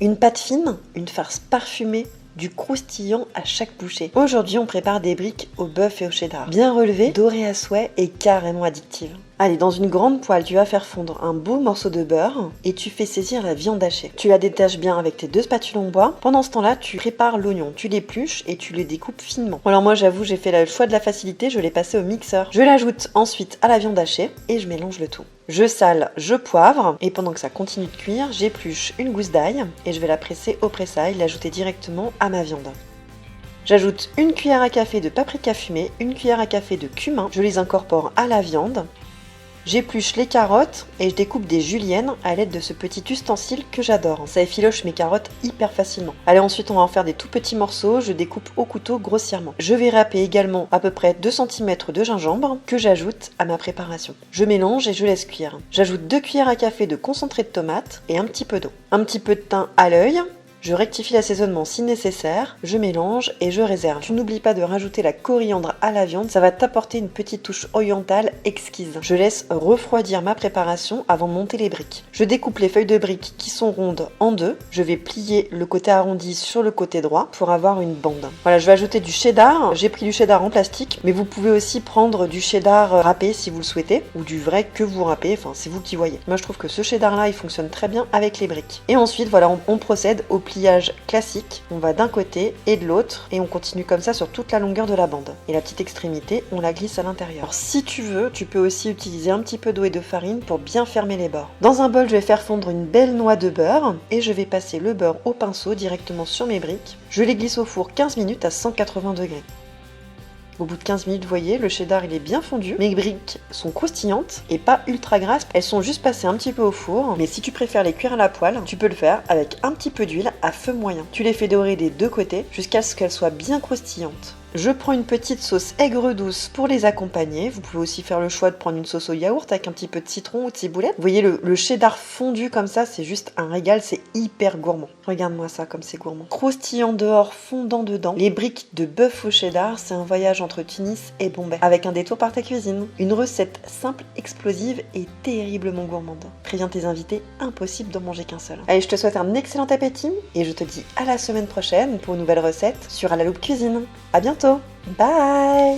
Une pâte fine, une farce parfumée, du croustillant à chaque bouchée. Aujourd'hui, on prépare des briques au bœuf et au cheddar. Bien relevées, dorées à souhait et carrément addictives. Allez, dans une grande poêle, tu vas faire fondre un beau morceau de beurre et tu fais saisir la viande hachée. Tu la détaches bien avec tes 2 spatules en bois. Pendant ce temps-là, tu prépares l'oignon, tu l'épluches et tu le découpes finement. Alors moi, j'avoue, j'ai fait le choix de la facilité, je l'ai passé au mixeur. Je l'ajoute ensuite à la viande hachée et je mélange le tout. Je sale, je poivre et pendant que ça continue de cuire, j'épluche une gousse d'ail et je vais la presser au presse-ail, l'ajouter directement à ma viande. J'ajoute une cuillère à café de paprika fumé, une cuillère à café de cumin, je les incorpore à la viande. J'épluche les carottes et je découpe des juliennes à l'aide de ce petit ustensile que j'adore. Ça effiloche mes carottes hyper facilement. Allez, ensuite on va en faire des tout petits morceaux, je découpe au couteau grossièrement. Je vais râper également à peu près 2 cm de gingembre que j'ajoute à ma préparation. Je mélange et je laisse cuire. J'ajoute 2 cuillères à café de concentré de tomate et un petit peu d'eau. Un petit peu de thym à l'œil. Je rectifie l'assaisonnement si nécessaire, je mélange et je réserve. Tu n'oublies pas de rajouter la coriandre à la viande, ça va t'apporter une petite touche orientale exquise. Je laisse refroidir ma préparation avant de monter les briques. Je découpe les feuilles de briques qui sont rondes en 2. Je vais plier le côté arrondi sur le côté droit pour avoir une bande. Voilà, je vais ajouter du cheddar. J'ai pris du cheddar en plastique, mais vous pouvez aussi prendre du cheddar râpé si vous le souhaitez, ou du vrai que vous râpez, enfin c'est vous qui voyez. Moi je trouve que ce cheddar là il fonctionne très bien avec les briques. Et ensuite voilà, on procède au pliage classique, on va d'un côté et de l'autre et on continue comme ça sur toute la longueur de la bande. Et la petite extrémité, on la glisse à l'intérieur. Alors si tu veux, tu peux aussi utiliser un petit peu d'eau et de farine pour bien fermer les bords. Dans un bol, je vais faire fondre une belle noix de beurre et je vais passer le beurre au pinceau directement sur mes briques. Je les glisse au four 15 minutes à 180 degrés. Au bout de 15 minutes, vous voyez, le cheddar il est bien fondu. Mes briques sont croustillantes et pas ultra grasses. Elles sont juste passées un petit peu au four. Mais si tu préfères les cuire à la poêle, tu peux le faire avec un petit peu d'huile à feu moyen. Tu les fais dorer des 2 côtés jusqu'à ce qu'elles soient bien croustillantes. Je prends une petite sauce aigre douce pour les accompagner. Vous pouvez aussi faire le choix de prendre une sauce au yaourt avec un petit peu de citron ou de ciboulette. Vous voyez le cheddar fondu comme ça, c'est juste un régal, c'est hyper gourmand. Regarde-moi ça comme c'est gourmand. Croustillant dehors, fondant dedans. Les briques de bœuf au cheddar, c'est un voyage entre Tunis et Bombay, avec un détour par ta cuisine. Une recette simple, explosive et terriblement gourmande. Préviens tes invités, impossible d'en manger qu'un seul. Allez, je te souhaite un excellent appétit et je te dis à la semaine prochaine pour une nouvelle recette sur À la Loupe Cuisine. À bientôt. Bye.